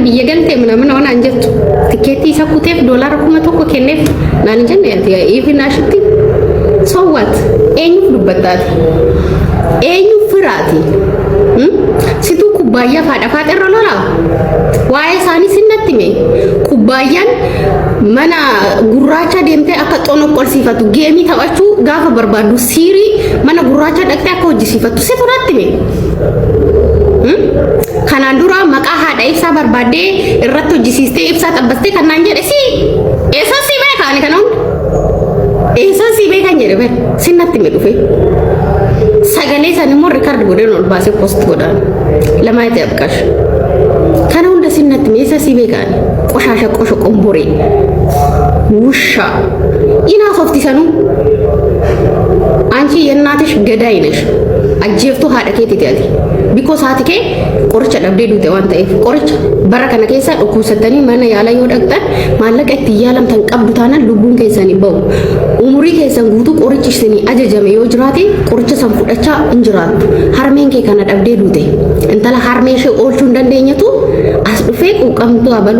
biyya galte mana waan anjattu tikeetii isa kuteef doolaara 1,000 kenneef naan jenne yaa even ashitti so what eenyu dubbataati eenyu firaati situ kubbayyaa faadha faaxerra lola waa'ee isaanii sinnatti mee kubbayyaan mana gurraacha deemtee akka xonoqqolsiifatu geemii taphachuu gaafa barbaadu siirii mana gurraacha dhaqxee akka hojjisiifatu situ natti mee kanaan dura maqaa haadha ibsaa barbaadee irratti hojjisiistee ibsaa xabbastee kannaan jedhe si eessa si beekaani kana hunda eessa si beekan jedhe ber sinnatti mee dhufe sagalee san immoo rikaard godheen ol baasee post godhaan lama itti abqash kana hunda sinnatti mee eessa si beekaani qoshasha qosho qombore ውሻ ይናሶፍቲሰኑ አንቺ የናትሽ ገዳይ ነሽ አጀፍቱ ሀደከት ይታል ቢኮዝ አትኬ ቆርቸ ደብዴ ዱቴ ዋንተ ቆርቸ በረከነ ከሰ ዱኩሰተኒ ማነ ያላ ይወደቅጠን ማለቀት ይያለም ተንቀብዱታና ሉቡን ከሰኒ በው ኡሙሪ ከሰን ጉቱ ቆርጭሽኒ አጀጀመ ይወጅራቴ ቆርቸ ሰንፉደቻ እንጅራቱ ሀርሜን ከነ ደብዴ ዱቴ እንተላ ሀርሜሽ ኦልቹ እንደንደኝቱ አስዱፌ ቁቀምቱ አበሉ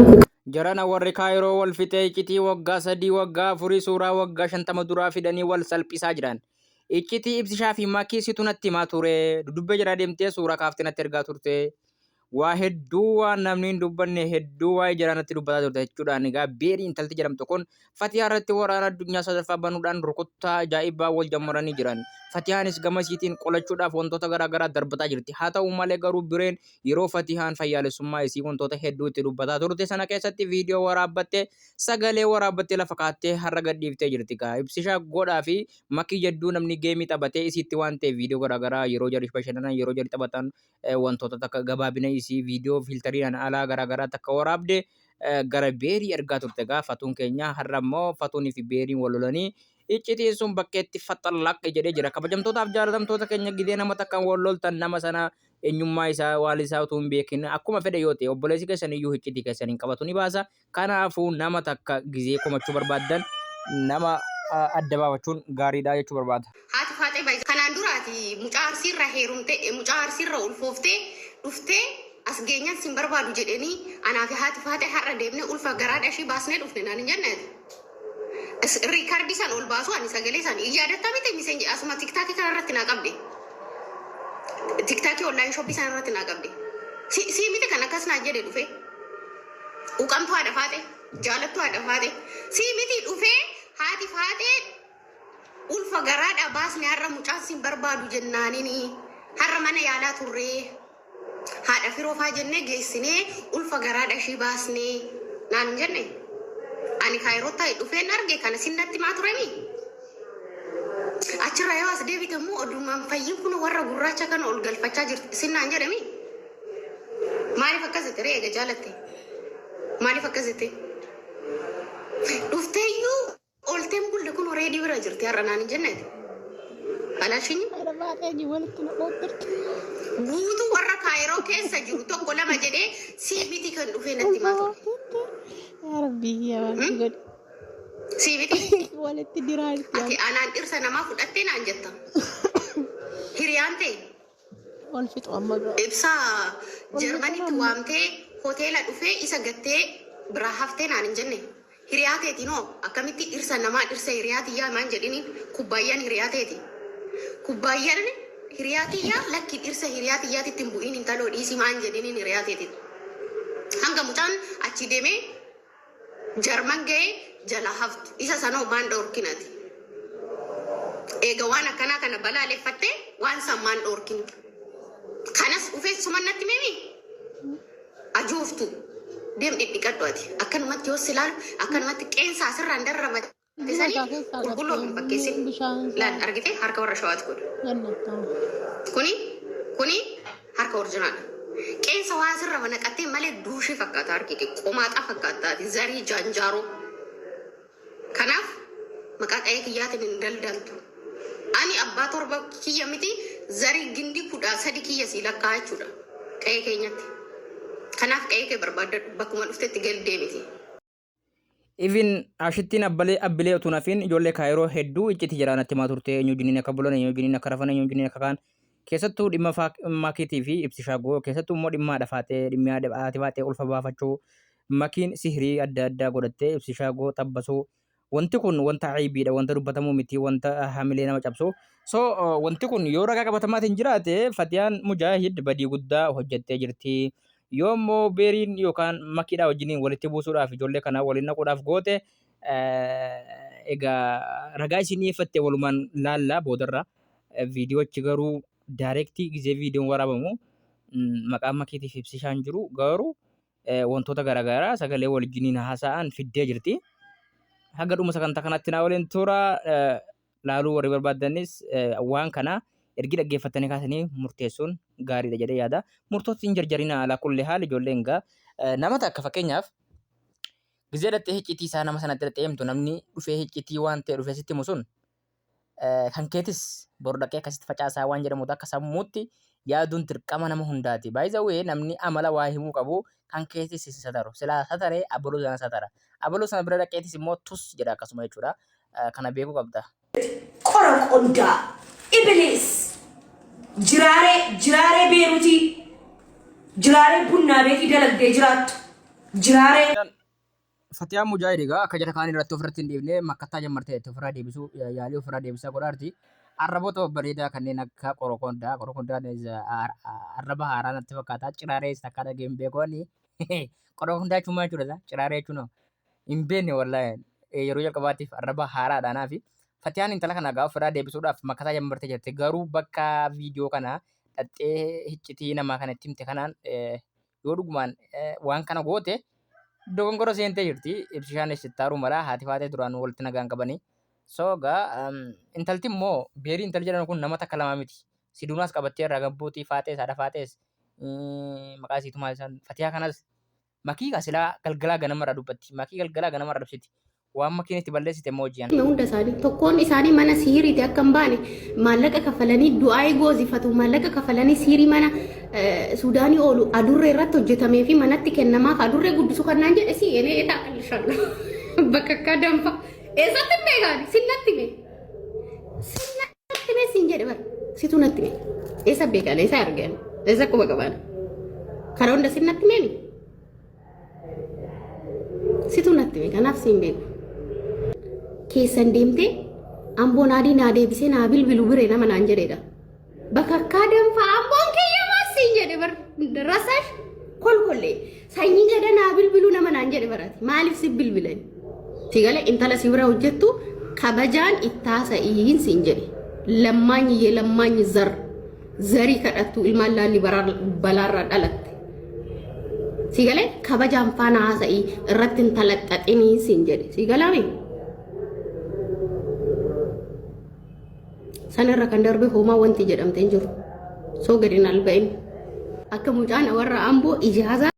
jarana warri kaayiroo wal fixee iccitii waggaa 3 waggaa 4 suuraa waggaa 50 duraa fidanii wal salphisaa jiran iccitii ibsishaa fi makkii situ natti himaa ture dudubbe jira deemtee suuraa kaaftee natti ergaa turte waa hedduu waan namni hin dubbanne hedduu waa jiranatti dubbataa turte jechuudhaan egaa beerii intalti jedhamtu kun Fatihaa irratti waraana addunyaa sadaffaa banuudhaan rukuttaa ajaa'ibaa wal jammaranii jiran Fatihaanis gamasiitiin qolachuudhaaf wantoota garaagaraa darbataa jirti haa ta'u malee garuu bireen yeroo Fatihaan fayyaalessummaa isii wantoota hedduu itti dubbataa turte sana keessatti viidiyoo waraabbattee sagalee waraabbattee lafa kaattee har'a gadhiiftee jirti gaa ibsishaa godhaa fi makkii jedduu namni geemii taphatee isiitti waan ta'eef viidiyoo garaagaraa yeroo jarri bashannanan yeroo jarri taphatan wantoota takka gabaabina isii viidiyoo filtariidhaan alaa garaagaraa takka waraabde gara beerii ergaa turte gaa fatuun keenya har'a immoo fatuunii fi beeriin wal lolanii iccitiin sun bakkeetti faxallaqe jedhee jira kabajamtootaaf jaalatamtoota keenya gidee nama takkaan wal loltan nama sana eenyummaa isaa waan isaa utuu hin beekin akkuma fedhe yoo ta'e obboleessi keessan iyyuu iccitii keessan hin qabatu ni baasa kanaafuu nama takka gizee komachuu barbaadan nama adda baafachuun gaariidha jechuu barbaada. Haati faatee baay'ee kanaan duraati mucaa arsiirra heerumte mucaa arsiirra ulfooftee dhuftee as geenyaan sin barbaadu jedhanii anaa fi haati faatee har'a deemnee ulfa garaadha ishii baasnee dhufne naan hin jenne riikaardii san ol baasu ani sagalee san ijaadatta miti miseenji asuma tiktaakii kana irratti naa qabde tiktaakii online shoppii san irratti naa qabde si miti kan akkas naa jedhe dhufe uqamtu haadha faatee jaalattu haadha faatee si miti dhufe haati faatee ulfa garaadha baasne har'a mucaan sin barbaadu jennaanini har'a mana yaalaa turree haadha firoofaa jennee geessinee ulfa garaadha ishii baasnee naan jenne ani kaayiroo ta'e dhufeen arge kana sinnatti maa turani achirra yoo as deebitamu odumaan fayyin kun warra gurraacha kana ol galfachaa jirti sinnaan jedhami maaliif akkasitti ree eega jaalatte maaliif akkasitti dhufteeyyuu olteen bulle kun reedii bira jirti har'a naan jenne alaashinyi guutuu warra kaayiroo keessa jiru tokko lama jedhee siibiti kan dhufee natti maa ture Rabbi ya God. Siibiti Walitti diraati. ati anaan dhirsa namaa fudhattee naan jetta hiriyaan ta'e Wal fixu amma ibsaa Jarmanitti waamtee hoteela dhufee isa gattee biraa haftee naan hin jenne hiriyaa teetinoo akkamitti dhirsa namaa dhirsa hiriyaa tiyyaa maan jedhini kubbaayyaan hiriyaa teeti kubbaayyaan hiriyaa tiyyaa lakki dhirsa hiriyaa tiyyaatitti hin bu'iin intaloo dhiisii maan jedhini hiriyaa teeti hanga mucaan achi deemee Jarman ga'ee jala haftu isa sanoo maan dhoorkinati eega waan akkanaa kana balaaleffattee waan san maan dhoorkin kanas dhufee sumannatti meemi ajooftu deem dhidhiqadhu ati akkanumatti yoo silaalu akkanumatti qeensa asirraan darramate sanii qulqulloo hin fakkeessin laal argite harka warra shawaati godhu kuni harka orjinaadha qeensa waa asirra naqattee malee duushee fakkaata harki qomaaxaa fakkaataati zarii jaanjaaroo kanaaf maqaa qe'ee kiyyaatiin hin daldaltu ani abbaa torba kiyya miti zarii gindi 13 kiyya si lakkaa jechuudha qe'ee keenyatti kanaaf qe'ee kee barbaadadhu bakkuma dhuftetti galdee miti. Even ashittiin abbilee utuu nafiin ijoollee kaayiroo hedduu iccitii jiraanatti maa turte eenyu jiniin akka bulan eenyu jiniin akka rafan eenyu jiniin akka kaan keessattuu dhimma makiitii fi ibsi shaagoo keessattuu immoo dhimma dhafaatee dhimma haati baatee ulfa baafachuu makiin sihirii adda addaa godhattee ibsi shaagoo tabbasuu wanti kun wanta aibiidha wanta dubbatamuu miti wanta hamilee nama cabsu so wanti kun yoo ragaa qabatamaatiin jiraate Fatiyaan Mujaahid badii guddaa hojjettee jirti yoo immoo beeriin yookaan makiidhaa wajjiniin walitti buusuudhaaf ijoollee kana waliin naquudhaaf goote egaa ragaa isin dhiyeeffatte walumaan laallaa boodarra viidiyoochi garuu daayirektii gizee viidiyoon waraabamu maqaan makiitiif ibsishaan jiru garuu wantoota garaagaraa sagalee waliin haasa'an fiddee jirti. Haga dhuma sagantaa kanatti naa waliin tura laaluu warri barbaadanis waan kana ergi dhaggeeffatanii kaasanii murteessuun gaariidha jedhee yaada. Murtooti hin jarjarina alaa kulli haala ijoolleen gaa nama takka fakkeenyaaf gizee dhattee hiccitii isaa nama sanatti dhattee himtu namni dhufee hiccitii waan ta'e dhufee sitti himu sun kan keetis boru dhaqee akkasitti facaasaa waan jedhamutu akka sammuutti yaaduun dirqama nama hundaati. By the way namni amala waa himuu qabu kan keetis sataru silaa sataree abaluu sana satara. Abaluu sana bira dhaqeetis immoo tus jedha akkasuma jechuudha. Kana beekuu qabda. Qoroqondaa Iblis jiraaree beerutii jiraaree bunnaa beekii dalagdee jiraattu jiraaree. Fatiyaan Mujaahid egaa akka jara kaan irratti ofirratti hin dhiibne makkattaa jammartee ofirraa deebisuu yaalii ofirraa deebisaa godhaarti. Arraboota bareedaa kanneen akka qoroqondaan arraba haaraa natti fakkaata ciraaree akka dhageen beekonni qoroqondaa jechuun maal jechuudha ciraaree jechuun hin beekne wallahi yeroo jalqabaatiif arraba haaraadhaanaa fi Fatiyaan intala kana gaa ofirraa deebisuudhaaf makkattaa jammartee jirti garuu bakka viidiyoo kana dhattee hiccitii namaa kanatti himte kanaan yoo dhugumaan waan kana goote dogongora seentee jirti ibsishaan istaaruu mala haati faatee duraan walitti nagaan qabanii. So intalti immoo beerii intalli jedhamu kun nama takka lama miti. Siduunaas qabattee irraa gabbuutii faatees haadha faatees maqaa isiitu maal isaan Fatiyaa kanas makii silaa galgalaa ganamarraa dubbatti. Makii galgalaa ganamarraa dubbatti. Waan makiin itti balleessite immoo hojii. Hunda isaanii tokkoon isaanii mana siiriiti akka hin baane maallaqa kafalanii du'aa goosifatu maallaqa kafalanii siirii mana Suudaanii oolu adurree irratti hojjetamee fi manatti kennamaaf adurree guddisu kannaan jedhe si eenee eedaa bakka akka danfa. Eessatti beekaan sinnatti mee siin jedhe bara situ natti mee eessa beekaan eessa argan eessa quba qaban karaa hunda sinnatti mee situ natti mee kanaaf siin beeku keessan deemtee amboon adii naa deebisee naa bilbilu biree nama naan jedheedha bakka akka danfa amboon kiyya maas siin jedhe bara rasash kolkollee sanyii gada naa bilbilu nama naan jedhe baraati maaliif si bilbilani. Tigale intala sibira hojjettu kabajaan ittaasa'iin siin jedhe lammaanyi zarii kadhattu ilmaan laalli balaarraa dhalatte. Tigale kabajaan faana haasa'ii irratti intala xaxinii siin jedhe sigalaame. Sanarra kan darbe homaa wanti jedhamte hin jiru. Soo gadi nalba'in akka mucaan warra amboo ijaaza.